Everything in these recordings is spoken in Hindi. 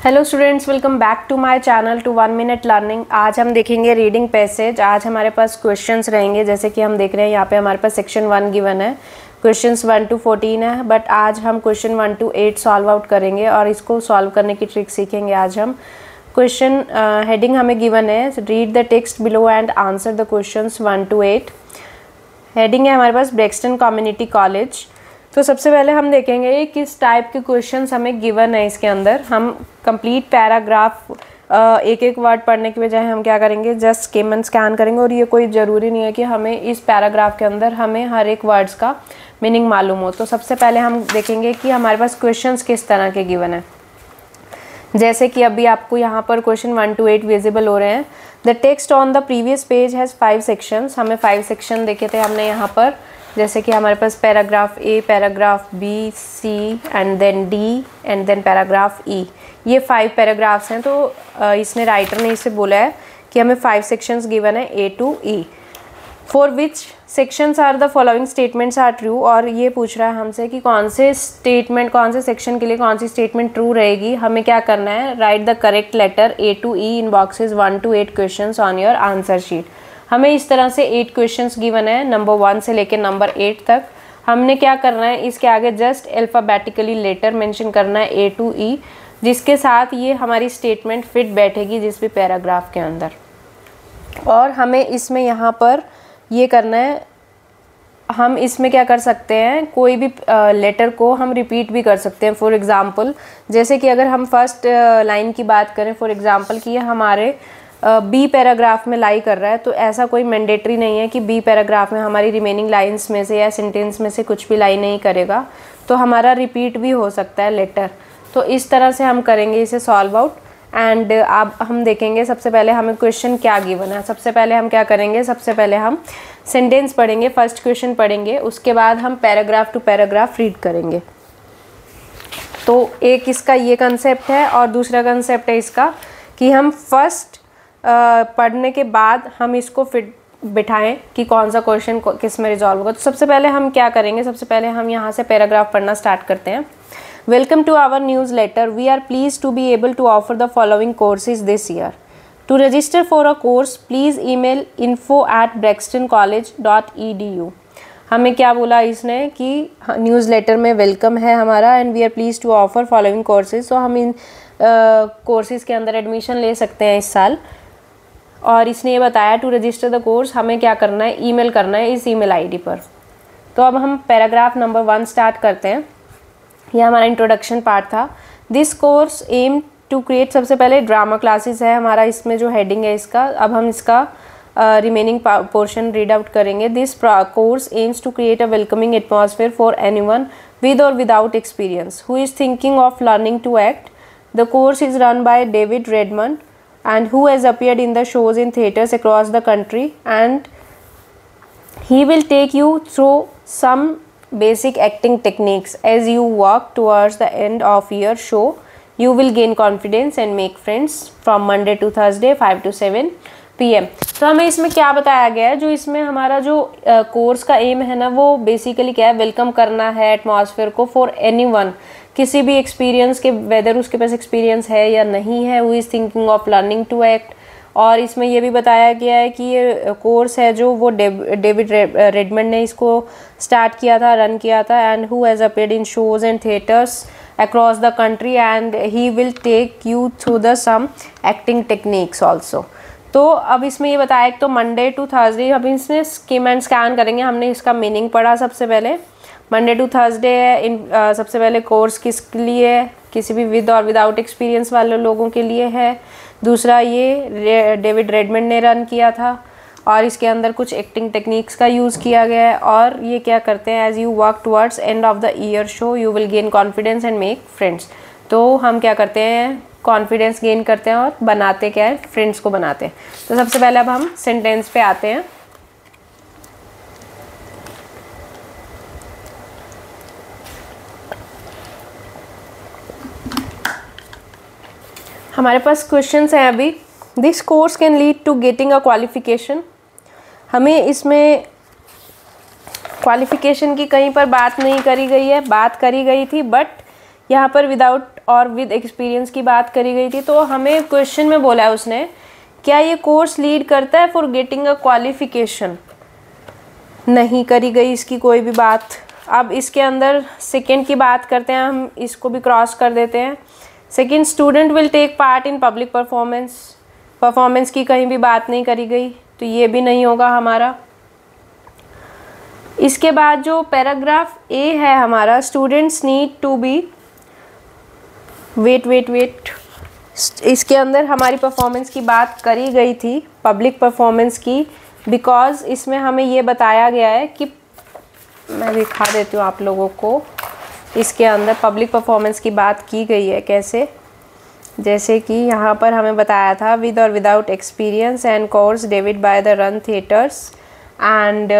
Hello students, welcome back to my channel to 1 minute learning. आज हम देखेंगे रीडिंग पैसेज। आज हमारे पास क्वेश्चंस रहेंगे, जैसे कि हम देख रहे हैं यहाँ पे हमारे पास सेक्शन 1 गिवन है, क्वेश्चंस 1 to 14 है, बट आज हम क्वेश्चन 1 to 8 सॉल्व आउट करेंगे और इसको सॉल्व करने की ट्रिक सीखेंगे। आज हम क्वेश्चन हेडिंग हमें गिवन है, read the text below and answer the questions 1 to 8। Heading है हमारे पास ब्रैक्सटन कम्युनिटी कॉलेज। तो सबसे पहले हम देखेंगे किस टाइप के क्वेश्चंस हमें गिवन है। इसके अंदर हम कंप्लीट पैराग्राफ एक एक वर्ड पढ़ने की बजाय हम क्या करेंगे, जस्ट स्किम एंड स्कैन करेंगे। और ये कोई ज़रूरी नहीं है कि हमें इस पैराग्राफ के अंदर हमें हर एक वर्ड्स का मीनिंग मालूम हो। तो सबसे पहले हम देखेंगे कि हमारे पास क्वेश्चंस किस तरह के गिवन है। जैसे कि अभी आपको यहाँ पर क्वेश्चन 1 to 8 विजिबल हो रहे हैं। The text on the previous page has 5 sections. हमें 5 सेक्शन देखे थे हमने यहाँ पर, जैसे कि हमारे पास paragraph A, paragraph B, C and then D and then paragraph E. ये 5 पैराग्राफ्स हैं। तो इसने राइटर ने इसे बोला है कि हमें 5 सेक्शंस गिवन है A to E. For which sections are the following statements are true. और ये पूछ रहा है हमसे कि कौन से स्टेटमेंट, कौन से सेक्शन के लिए कौन सी स्टेटमेंट ट्रू रहेगी। हमें क्या करना है, write the correct letter A to E in boxes 1 to 8 questions on your answer sheet. हमें इस तरह से 8 क्वेश्चंस गिवन है, नंबर 1 से लेकर नंबर 8 तक। हमने क्या करना है, इसके आगे जस्ट अल्फ़ाबेटिकली लेटर मेंशन करना है ए टू ई, जिसके साथ ये हमारी स्टेटमेंट फिट बैठेगी जिस भी पैराग्राफ के अंदर। और हमें इसमें यहाँ पर ये करना है, हम इसमें क्या कर सकते हैं, कोई भी लेटर को हम रिपीट भी कर सकते हैं। फॉर एग्ज़ाम्पल, जैसे कि अगर हम फर्स्ट लाइन की बात करें, फॉर एग्ज़ाम्पल कि ये हमारे बी पैराग्राफ में लाई कर रहा है, तो ऐसा कोई मैंडेटरी नहीं है कि बी पैराग्राफ में हमारी रिमेनिंग लाइंस में से या सेंटेंस में से कुछ भी लाई नहीं करेगा। तो हमारा रिपीट भी हो सकता है लेटर। तो इस तरह से हम करेंगे इसे सॉल्व आउट। एंड अब हम देखेंगे सबसे पहले हमें क्वेश्चन क्या गिवन है। सबसे पहले हम क्या करेंगे, सबसे पहले हम सेंटेंस पढ़ेंगे, फर्स्ट क्वेश्चन पढ़ेंगे, उसके बाद हम पैराग्राफ टू पैराग्राफ रीड करेंगे। तो एक इसका ये कंसेप्ट है और दूसरा कंसेप्ट है इसका कि हम फर्स्ट पढ़ने के बाद हम इसको फिट बिठाएं कि कौन सा क्वेश्चन किस में रिजॉल्व होगा। तो सबसे पहले हम क्या करेंगे, सबसे पहले हम यहाँ से पैराग्राफ पढ़ना स्टार्ट करते हैं। Welcome to our newsletter, we are please to be able to offer the following courses this year. To register for a course please email info@braxtoncollege.edu। हमें क्या बोला इसने कि न्यूज़ लेटर में वेलकम है हमारा and we are please to offer following courses. तो हम इन कोर्सेज के अंदर एडमिशन ले सकते हैं इस साल। और इसने ये बताया टू रजिस्टर द कोर्स, हमें क्या करना है, ईमेल करना है इस ईमेल आईडी पर। तो अब हम पैराग्राफ नंबर 1 स्टार्ट करते हैं। यह हमारा इंट्रोडक्शन पार्ट था। This course aim to create, सबसे पहले ड्रामा क्लासेस है हमारा, इसमें जो हेडिंग है इसका। अब हम इसका रिमेनिंग पोर्शन रीड आउट करेंगे। This course aims to create a welcoming atmosphere for anyone with और without experience who is thinking of learning to act. The course is run by David Redmond and who has appeared in the shows in theaters across the country, and he will take you through some basic acting techniques. As you work towards the end of your show, you will gain confidence and make friends from Monday to Thursday 5 to 7 PM। तो हमें इसमें क्या बताया गया है, जो इसमें हमारा जो कोर्स का एम है ना, वो बेसिकली क्या है, वेलकम करना है एटमॉस्फेयर को फॉर एनीवन, किसी भी एक्सपीरियंस के, वेदर उसके पास एक्सपीरियंस है या नहीं है, who is thinking of learning to act. और इसमें यह भी बताया गया है कि ये कोर्स है जो वो डेविड रेडमंड ने इसको स्टार्ट किया था, रन किया था, and who has appeared in shows and theatres across the country and he will take you through the some acting techniques also. तो अब इसमें ये बताया एक तो मंडे टू थर्सडे, अब इसमें स्किम एंड स्कैन करेंगे। हमने इसका मीनिंग पढ़ा सबसे पहले, मंडे टू थर्सडे है। सबसे पहले कोर्स किसके लिए है, किसी भी विद और विदाउट एक्सपीरियंस वाले लोगों के लिए है। दूसरा ये डेविड रेडमंड ने रन किया था और इसके अंदर कुछ एक्टिंग टेक्निक्स का यूज़ किया गया है। और ये क्या करते हैं, as you work towards end of the year show you will gain confidence and make friends. तो हम क्या करते हैं, कॉन्फिडेंस गेन करते हैं और बनाते क्या है, फ्रेंड्स को बनाते हैं। तो सबसे पहले अब हम सेंटेंस पे आते हैं। हमारे पास क्वेश्चंस हैं अभी। This course can lead to getting a qualification. हमें इसमें क्वालिफिकेशन की कहीं पर बात नहीं करी गई है, बात करी गई थी, बट यहाँ पर विदाउट और विद एक्सपीरियंस की बात करी गई थी। तो हमें क्वेश्चन में बोला है उसने, क्या ये कोर्स लीड करता है फॉर गेटिंग अ क्वालिफिकेशन? नहीं करी गई इसकी कोई भी बात। अब इसके अंदर सेकेंड की बात करते हैं, हम इसको भी क्रॉस कर देते हैं। Second, student will take part in public performance की कहीं भी बात नहीं करी गई, तो ये भी नहीं होगा हमारा। इसके बाद जो पैराग्राफ ए है हमारा, students need to be wet, इसके अंदर हमारी परफॉर्मेंस की बात करी गई थी, पब्लिक परफॉर्मेंस की, बिकॉज इसमें हमें ये बताया गया है कि, मैं दिखा देती हूँ आप लोगों को, इसके अंदर पब्लिक परफॉर्मेंस की बात की गई है कैसे, जैसे कि यहाँ पर हमें बताया था विद और without experience and course David by the run theatres and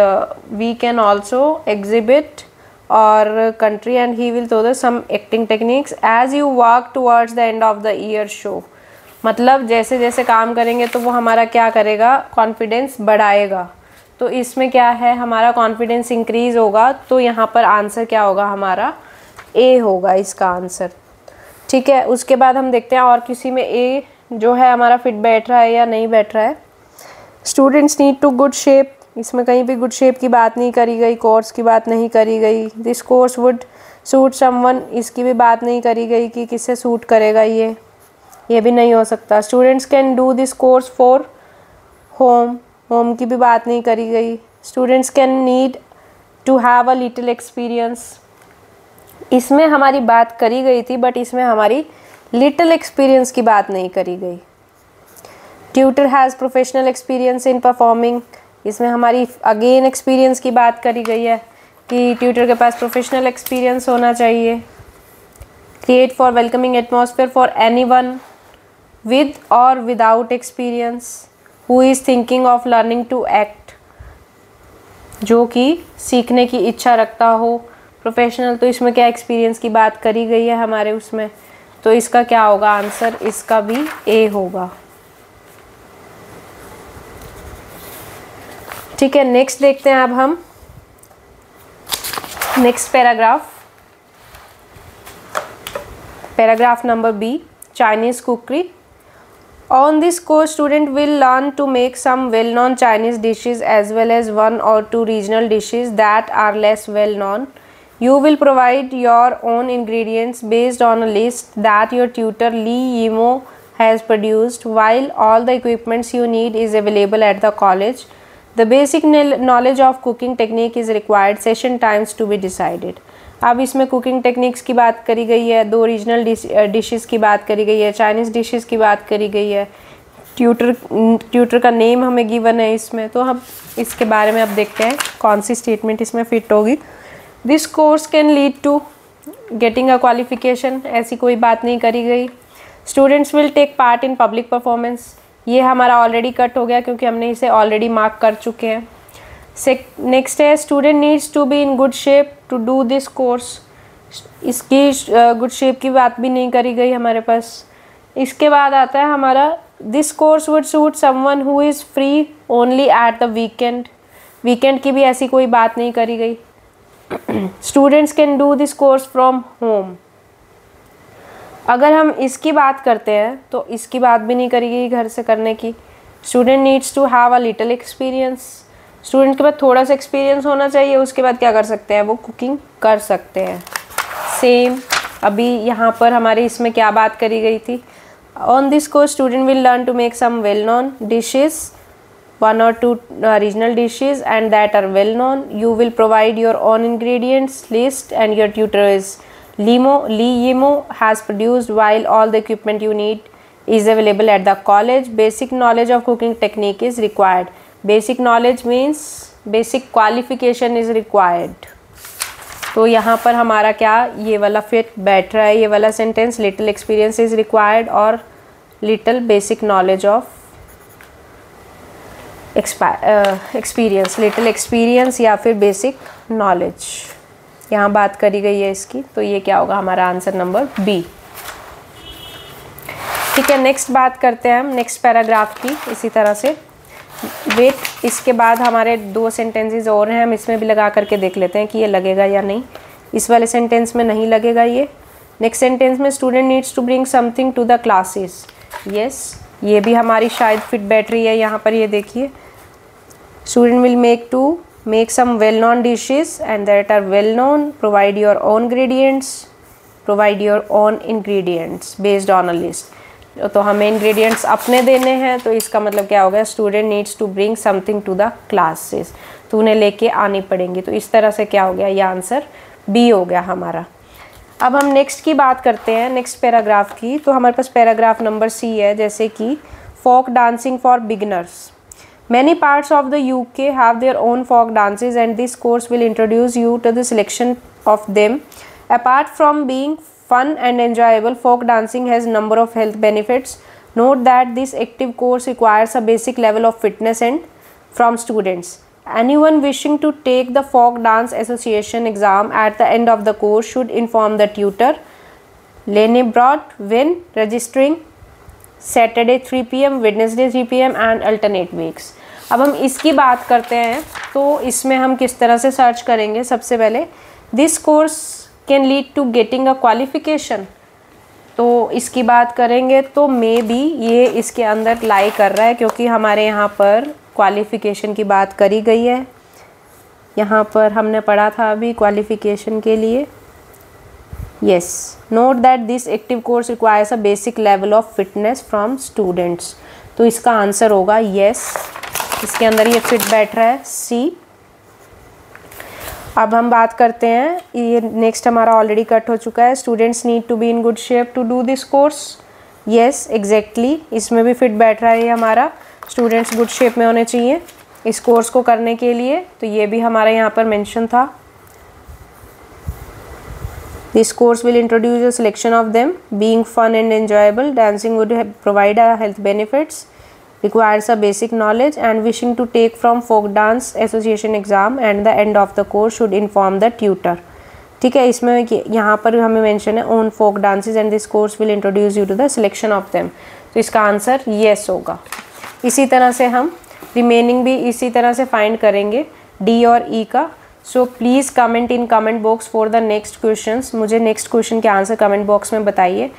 we can also exhibit or country and he will show some acting techniques as you work towards the end of the year show। मतलब जैसे जैसे काम करेंगे तो वो हमारा क्या करेगा, कॉन्फिडेंस बढ़ाएगा। तो इसमें क्या है, हमारा कॉन्फिडेंस इंक्रीज होगा, तो यहाँ पर आंसर क्या होगा हमारा, ए होगा इसका आंसर। ठीक है, उसके बाद हम देखते हैं और किसी में ए जो है हमारा फिट बैठ रहा है या नहीं बैठ रहा है। Students need to good shape, इसमें कहीं भी गुड शेप की बात नहीं करी गई, कोर्स की बात नहीं करी गई। This course would suit someone, इसकी भी बात नहीं करी गई कि किससे सूट करेगा ये भी नहीं हो सकता। Students can do this course for home की भी बात नहीं करी गई। Students can need to have a little experience, इसमें हमारी बात करी गई थी, बट इसमें हमारी लिटिल एक्सपीरियंस की बात नहीं करी गई। Tutor has professional experience in performing, इसमें हमारी अगेन एक्सपीरियंस की बात करी गई है कि ट्यूटर के पास प्रोफेशनल एक्सपीरियंस होना चाहिए। Create for welcoming atmosphere for anyone with और without experience who is thinking of learning to act, जो कि सीखने की इच्छा रखता हो। प्रोफेशनल, तो इसमें क्या एक्सपीरियंस की बात करी गई है हमारे उसमें, तो इसका क्या होगा आंसर, इसका भी ए होगा। ठीक है, नेक्स्ट देखते हैं अब हम next paragraph number B, Chinese cookery. On this course student will learn to make some well known Chinese dishes as well as 1 or 2 regional dishes that are less well known. You will provide your own ingredients based on a list that your tutor Lee Yimo has produced. While all the equipments you need is available at the college, the basic knowledge of cooking technique is required. Session times to be decided. अब इसमें कुकिंग टेक्निक्स की बात करी गई है, 2 रीजनल डिशेस की बात करी गई है, चाइनीज़ डिशेस की बात करी गई है, ट्यूटर का नेम हमें गिवन है इसमें। तो हम इसके बारे में अब देखते हैं कौन सी स्टेटमेंट इसमें फिट होगी। This course can lead to getting a qualification, ऐसी कोई बात नहीं करी गई। Students will take part in public performance, ये हमारा ऑलरेडी कट हो गया क्योंकि हमने इसे ऑलरेडी मार्क कर चुके हैं। नेक्स्ट है student needs to be in good shape to do this course, इसकी गुड शेप की बात भी नहीं करी गई हमारे पास। इसके बाद आता है हमारा this course would suit someone who is free only at the weekend, weekend की भी ऐसी कोई बात नहीं करी गई। Students can do this course from home, अगर हम इसकी बात करते हैं तो इसकी बात भी नहीं करी गई घर से करने की। Student needs to have a little experience, student के पास थोड़ा सा एक्सपीरियंस होना चाहिए, उसके बाद क्या कर सकते हैं, वो कुकिंग कर सकते हैं। सेम अभी यहाँ पर हमारे इसमें क्या बात करी गई थी, on this course student will learn to make some well known dishes, 1 or 2 regional dishes and that are well known. You will provide your own ingredients list and your tutor is Lee Yimo has produced. While all the equipment you need is available at the college, basic knowledge of cooking technique is required. Basic knowledge means basic qualification is required. तो यहाँ पर हमारा क्या ये वाला फिट बैठ रहा है, ये वाला sentence, little experience is required और little basic knowledge of experience, little experience या फिर बेसिक नॉलेज यहाँ बात करी गई है इसकी। तो ये क्या होगा हमारा आंसर नंबर बी। ठीक है, नेक्स्ट बात करते हैं हम नेक्स्ट पैराग्राफ की इसी तरह से। वेट, इसके बाद हमारे 2 सेंटेंसेस और हैं, हम इसमें भी लगा करके देख लेते हैं कि ये लगेगा या नहीं। इस वाले सेंटेंस में नहीं लगेगा ये, नेक्स्ट सेंटेंस में student needs to bring something to the classes. Yes, ये भी हमारी शायद फिट बैठ रही है यहाँ पर, ये देखिए student will make some well known dishes and that are well known, provide your own ingredients based on a list. तो हमें इंग्रेडिएंट्स अपने देने हैं, तो इसका मतलब क्या हो गया, student needs to bring something to the classes, तो उन्हें लेके आनी पड़ेंगी। तो इस तरह से क्या हो गया, ये आंसर बी हो गया हमारा। अब हम नेक्स्ट की बात करते हैं, नेक्स्ट पैराग्राफ की। तो हमारे पास पैराग्राफ नंबर सी है, जैसे कि folk dancing for beginners. Many parts of the UK have their own folk dances and this course will introduce you to the selection of them. Apart from being fun and enjoyable, folk dancing has number of health benefits. Note that this active course requires a basic level of fitness and from students. Anyone wishing to take the folk dance association exam at the end of the course should inform the tutor Lenebrodt when registering Saturday 3 PM, Wednesday 3 PM and alternate weeks. अब हम इसकी बात करते हैं, तो इसमें हम किस तरह से सर्च करेंगे। सबसे पहले this course can lead to getting a qualification, तो इसकी बात करेंगे तो मे बी ये इसके अंदर लाई कर रहा है, क्योंकि हमारे यहाँ पर क्वालिफिकेशन की बात करी गई है। यहाँ पर हमने पढ़ा था अभी क्वालिफिकेशन के लिए। Yes, note that this active course requires a basic level of fitness from students, तो इसका आंसर होगा यस, इसके अंदर ये फिट बैठ रहा है, सी। अब हम बात करते हैं, ये नेक्स्ट हमारा ऑलरेडी कट हो चुका है, students need to be in good shape to do this course. Yes, exactly, इसमें भी फिट बैठ रहा है ये हमारा, स्टूडेंट्स गुड शेप में होने चाहिए इस कोर्स को करने के लिए, तो ये भी हमारा यहाँ पर मेंशन था। This course will introduce a selection of them, being fun and enjoyable, dancing would provide a health benefits, requires a basic knowledge and wishing to take from folk dance association exam and the end of the course should inform the tutor। ठीक है, इसमें यहाँ पर हमें मेंशन है own folk dances and this course will introduce you to the selection of them, तो इसका आंसर येस होगा। इसी तरह से हम रिमेनिंग भी इसी तरह से फाइंड करेंगे डी और ई का। So please comment in comment box for the next questions, मुझे नेक्स्ट क्वेश्चन के आंसर कमेंट बॉक्स में बताइए।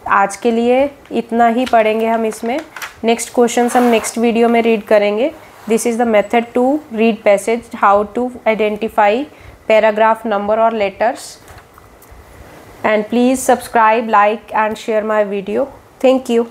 आज के लिए इतना ही पढ़ेंगे हम इसमें, नेक्स्ट क्वेश्चन हम नेक्स्ट वीडियो में रीड करेंगे। This is the method to read passage, how to identify paragraph number और letters, and please subscribe, like and share my video. Thank you.